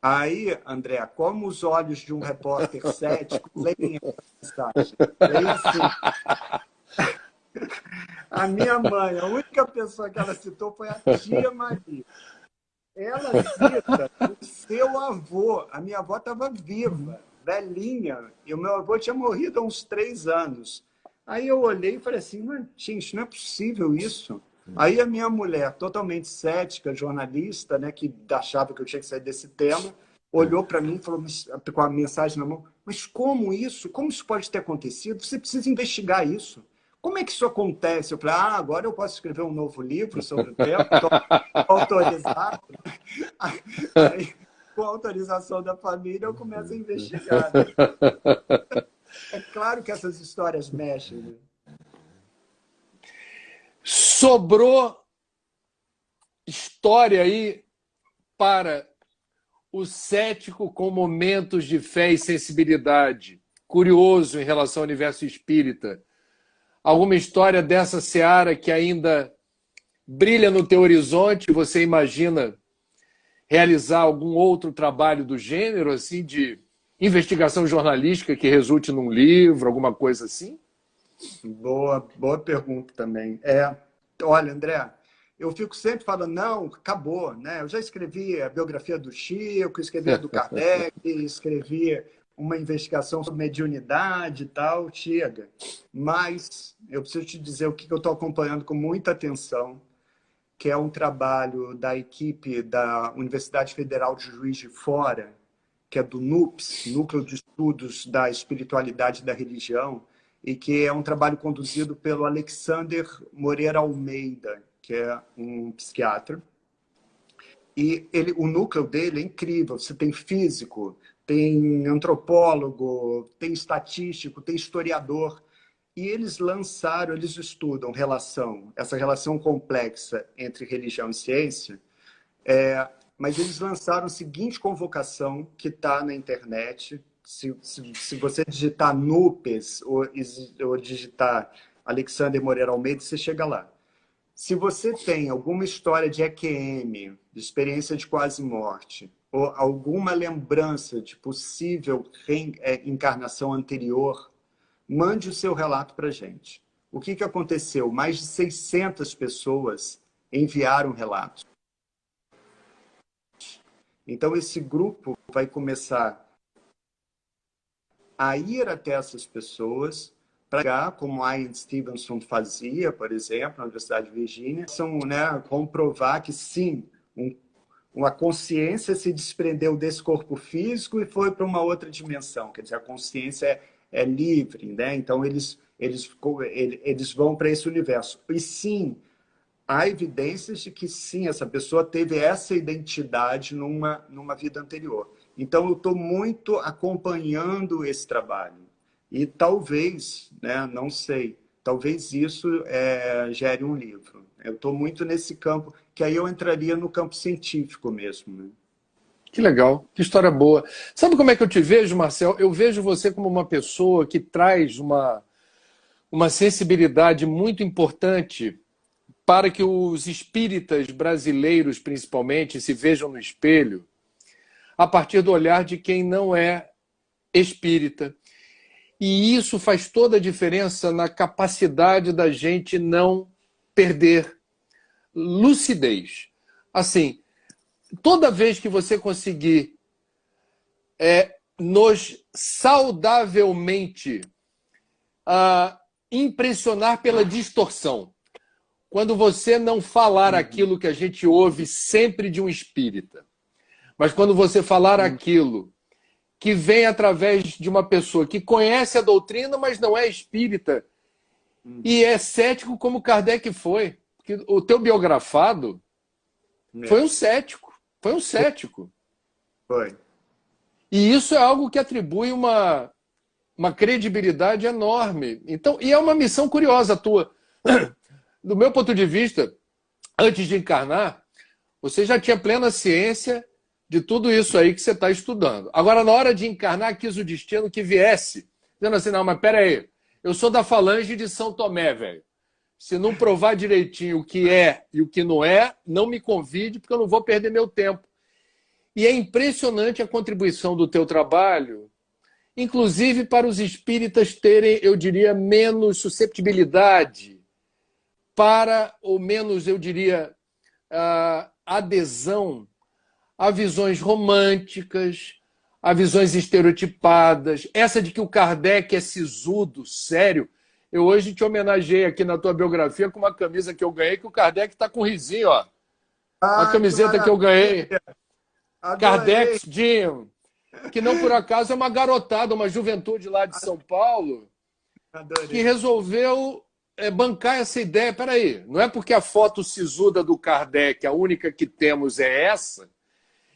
Aí, André, como os olhos de um repórter cético leem essa mensagem? Leem assim. A minha mãe, a única pessoa que ela citou foi a tia Maria. Ela cita o seu avô. A minha avó estava viva, velhinha, e o meu avô tinha morrido há uns 3 anos. Aí eu olhei e falei assim, mas, gente, não é possível isso. Aí a minha mulher, totalmente cética, jornalista, né, que achava que eu tinha que sair desse tema, olhou para mim e falou, com a mensagem na mão, mas como isso? Como isso pode ter acontecido? Você precisa investigar isso. Como é que isso acontece? Eu falei, agora eu posso escrever um novo livro sobre o tema, estou autorizado. Aí, com a autorização da família, eu começo a investigar. Né? É claro que essas histórias mexem. Né? Sobrou história aí para o cético com momentos de fé e sensibilidade, curioso em relação ao universo espírita. Alguma história dessa seara que ainda brilha no teu horizonte? Você imagina realizar algum outro trabalho do gênero, assim, de investigação jornalística que resulte num livro, alguma coisa assim? Boa pergunta também. Olha, André, eu fico sempre falando, não, acabou, né? Eu já escrevi a biografia do Chico, escrevi a do Kardec, escrevi uma investigação sobre mediunidade e tal, chega. Mas eu preciso te dizer o que eu estou acompanhando com muita atenção, que é um trabalho da equipe da Universidade Federal de Juiz de Fora, que é do NUPS, Núcleo de Estudos da Espiritualidade e da Religião, e que é um trabalho conduzido pelo Alexander Moreira Almeida, que é um psiquiatra. E o núcleo dele é incrível. Você tem físico, tem antropólogo, tem estatístico, tem historiador. E eles estudam essa relação complexa entre religião e ciência, mas eles lançaram a seguinte convocação que está na internet. Se você digitar NUPES ou digitar Alexander Moreira Almeida, você chega lá. Se você tem alguma história de EQM, de experiência de quase morte, ou alguma lembrança de possível encarnação anterior, mande o seu relato para a gente. O que aconteceu? Mais de 600 pessoas enviaram relatos. Então, esse grupo vai começar a ir até essas pessoas para, como Ian Stevenson fazia, por exemplo, na Universidade de Virgínia, comprovar que sim, uma consciência se desprendeu desse corpo físico e foi para uma outra dimensão. Quer dizer, a consciência é livre, né? Então eles vão para esse universo. E sim, há evidências de que sim, essa pessoa teve essa identidade numa vida anterior. Então, eu estou muito acompanhando esse trabalho. E talvez, né, não sei, talvez isso gere um livro. Eu estou muito nesse campo, que aí eu entraria no campo científico mesmo. Né? Que legal, que história boa. Sabe como é que eu te vejo, Marcel? Eu vejo você como uma pessoa que traz uma sensibilidade muito importante para que os espíritas brasileiros, principalmente, se vejam no espelho a partir do olhar de quem não é espírita. E isso faz toda a diferença na capacidade da gente não perder lucidez. Assim, toda vez que você conseguir nos saudavelmente impressionar pela distorção, quando você não falar aquilo que a gente ouve sempre de um espírita, mas quando você falar aquilo que vem através de uma pessoa que conhece a doutrina, mas não é espírita, e é cético como Kardec foi. Porque o teu biografado foi um cético. Foi um cético. Foi. E isso é algo que atribui uma credibilidade enorme. Então, e é uma missão curiosa tua. Do meu ponto de vista, antes de encarnar, você já tinha plena ciência de tudo isso aí que você está estudando. Agora, na hora de encarnar, quis o destino que viesse, dizendo assim, não, mas peraí, eu sou da falange de São Tomé, velho. Se não provar direitinho o que é e o que não é, não me convide, porque eu não vou perder meu tempo. E é impressionante a contribuição do teu trabalho, inclusive para os espíritas terem, eu diria, menos susceptibilidade, para, ou menos, eu diria, adesão a visões românticas, a visões estereotipadas. Essa de que o Kardec é sisudo, sério. Eu hoje te homenageei aqui na tua biografia com uma camisa que eu ganhei, que o Kardec está com risinho, ó. A Ah, que camiseta que eu ganhei. adorei! Kardec Gym, que não por acaso é uma garotada, uma juventude lá de São Paulo, que Adorei. resolveu bancar essa ideia. Peraí, não é porque a foto sisuda do Kardec, a única que temos é essa,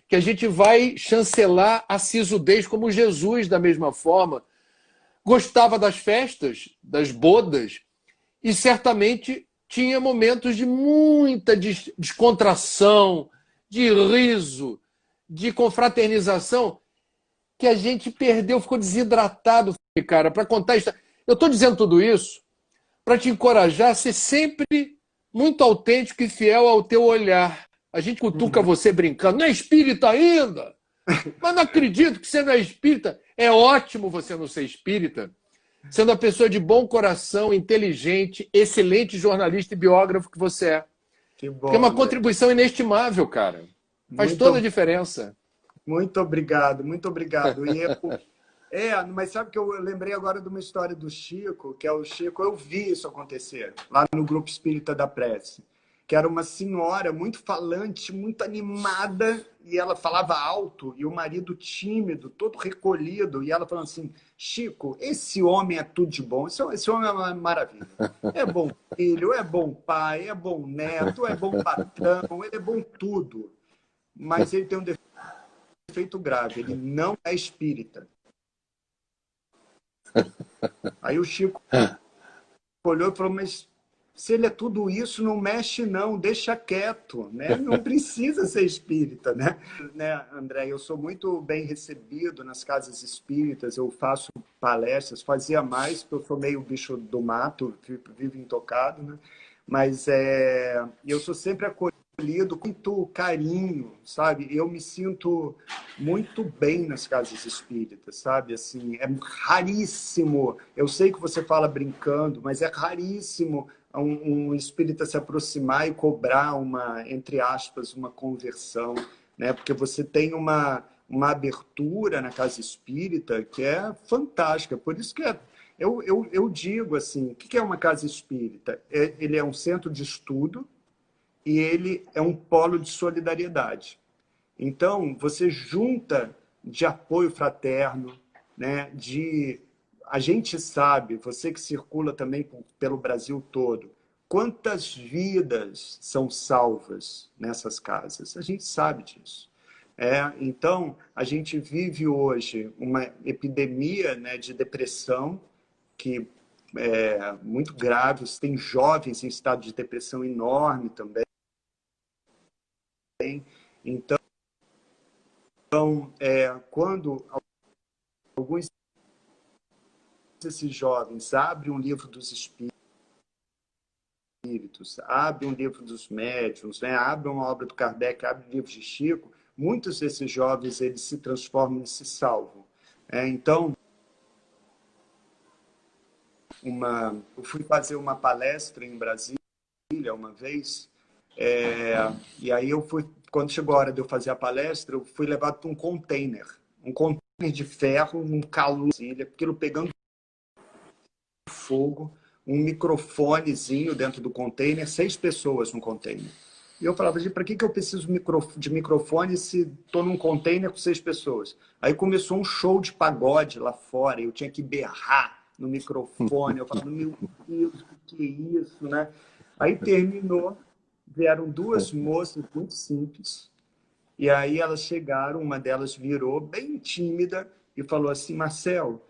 que a gente vai chancelar a sisudez como Jesus, da mesma forma. Gostava das festas, das bodas, e certamente tinha momentos de muita descontração, de riso, de confraternização, que a gente perdeu, ficou desidratado, cara, para contar isso. Eu estou dizendo tudo isso para te encorajar a ser sempre muito autêntico e fiel ao teu olhar. A gente cutuca você brincando, não é espírita ainda? Mas não acredito que você não é espírita. É ótimo você não ser espírita, sendo a pessoa de bom coração, inteligente, excelente jornalista e biógrafo que você é. Que Porque é bom, uma André. contribuição inestimável, cara. Faz toda a Muito, diferença. muito obrigado, muito obrigado. Mas sabe que eu lembrei agora de uma história do Chico, que é o Chico, eu vi isso acontecer lá no Grupo Espírita da Prece, que era uma senhora muito falante, muito animada, e ela falava alto, e o marido tímido, todo recolhido, e ela falando assim, Chico, esse homem é tudo de bom, esse homem é uma maravilha. É bom filho, é bom pai, é bom neto, é bom patrão, ele é bom tudo. Mas ele tem um defeito grave, ele não é espírita. Aí o Chico olhou e falou, mas se ele é tudo isso, não mexe não, deixa quieto, né? Não precisa ser espírita, né? André, eu sou muito bem recebido nas casas espíritas, eu faço palestras, fazia mais, porque eu sou meio bicho do mato, vivo intocado, né? Mas eu sou sempre acolhido com muito carinho, sabe? Eu me sinto muito bem nas casas espíritas, sabe? Assim, é raríssimo. Eu sei que você fala brincando, mas é raríssimo um espírita se aproximar e cobrar uma, entre aspas, uma conversão, né? Porque você tem uma abertura na casa espírita que é fantástica. Por isso que eu digo assim, o que é uma casa espírita? Ele é um centro de estudo e ele é um polo de solidariedade. Então, você junta de apoio fraterno, né? A gente sabe, você que circula também pelo Brasil todo, quantas vidas são salvas nessas casas. A gente sabe disso. Então, a gente vive hoje uma epidemia, né, de depressão que é muito grave. Tem jovens em estado de depressão enorme também. Então, quando alguns desses jovens abrem um livro dos espíritos, abrem um livro dos médiuns, né, abrem uma obra do Kardec, abrem livros de Chico, muitos desses jovens eles se transformam e se salvam. Então, eu fui fazer uma palestra em Brasília uma vez, e aí quando chegou a hora de eu fazer a palestra, eu fui levado para um container de ferro, um calor, aquilo pegando fogo, um microfonezinho dentro do container, 6 pessoas no container. E eu falava, para que eu preciso de microfone se estou num container com 6 pessoas? Aí começou um show de pagode lá fora, eu tinha que berrar no microfone, eu falava, meu Deus, o que é isso, né? Aí terminou, vieram 2 moças muito simples, e aí elas chegaram, uma delas virou bem tímida e falou assim, Marcel,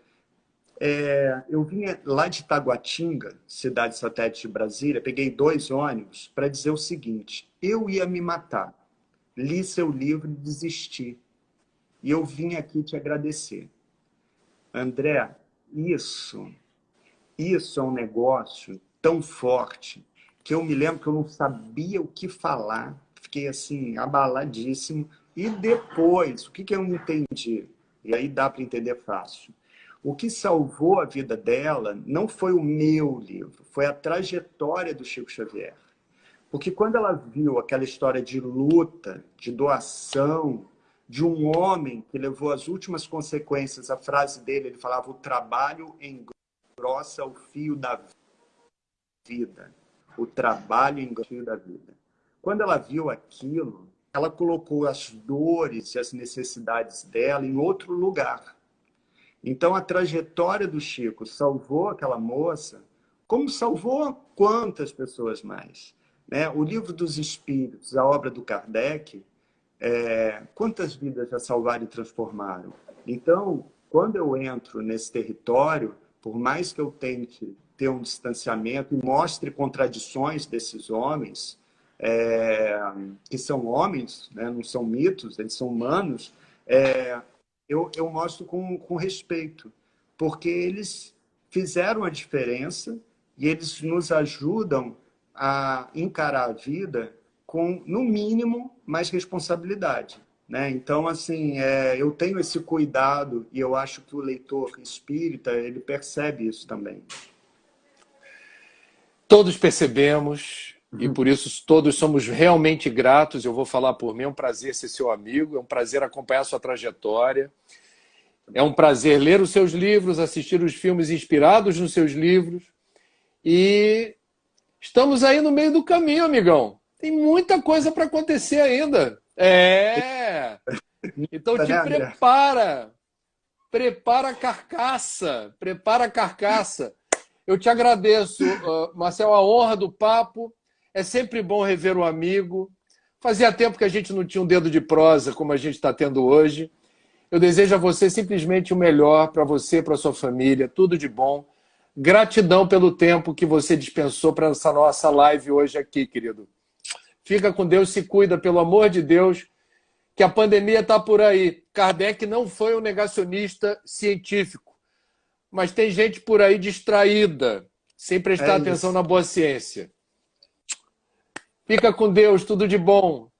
eu vinha lá de Taguatinga, cidade satélite de Brasília, peguei 2 ônibus para dizer o seguinte, eu ia me matar, li seu livro e desisti, e eu vim aqui te agradecer. André, isso é um negócio tão forte que eu me lembro que eu não sabia o que falar, fiquei assim, abaladíssimo, e depois, o que eu entendi? E aí dá para entender fácil. O que salvou a vida dela não foi o meu livro, foi a trajetória do Chico Xavier. Porque quando ela viu aquela história de luta, de doação, de um homem que levou as últimas consequências, a frase dele, ele falava, o trabalho engrossa o fio da vida. O trabalho engrossa o fio da vida. Quando ela viu aquilo, ela colocou as dores e as necessidades dela em outro lugar. Então, a trajetória do Chico salvou aquela moça, como salvou quantas pessoas mais? Né? O Livro dos Espíritos, a obra do Kardec, quantas vidas já salvaram e transformaram? Então, quando eu entro nesse território, por mais que eu tente ter um distanciamento e mostre contradições desses homens, que são homens, né? Não são mitos, eles são humanos, eu mostro com respeito, porque eles fizeram a diferença e eles nos ajudam a encarar a vida com, no mínimo, mais responsabilidade. Né? Então, assim, eu tenho esse cuidado e eu acho que o leitor espírita ele percebe isso também. Todos percebemos e por isso todos somos realmente gratos. Eu vou falar por mim, é um prazer ser seu amigo, é um prazer acompanhar a sua trajetória. É um prazer ler os seus livros, assistir os filmes inspirados nos seus livros. E estamos aí no meio do caminho, amigão. Tem muita coisa para acontecer ainda. Então te prepara. Prepara a carcaça. Prepara a carcaça. Eu te agradeço, Marcel, a honra do papo. É sempre bom rever um amigo. Fazia tempo que a gente não tinha um dedo de prosa como a gente está tendo hoje. Eu desejo a você simplesmente o melhor para você, para sua família, tudo de bom. Gratidão pelo tempo que você dispensou para essa nossa live hoje aqui, querido. Fica com Deus, se cuida, pelo amor de Deus, que a pandemia está por aí. Kardec não foi um negacionista científico, mas tem gente por aí distraída, sem prestar atenção na boa ciência. Fica com Deus, tudo de bom.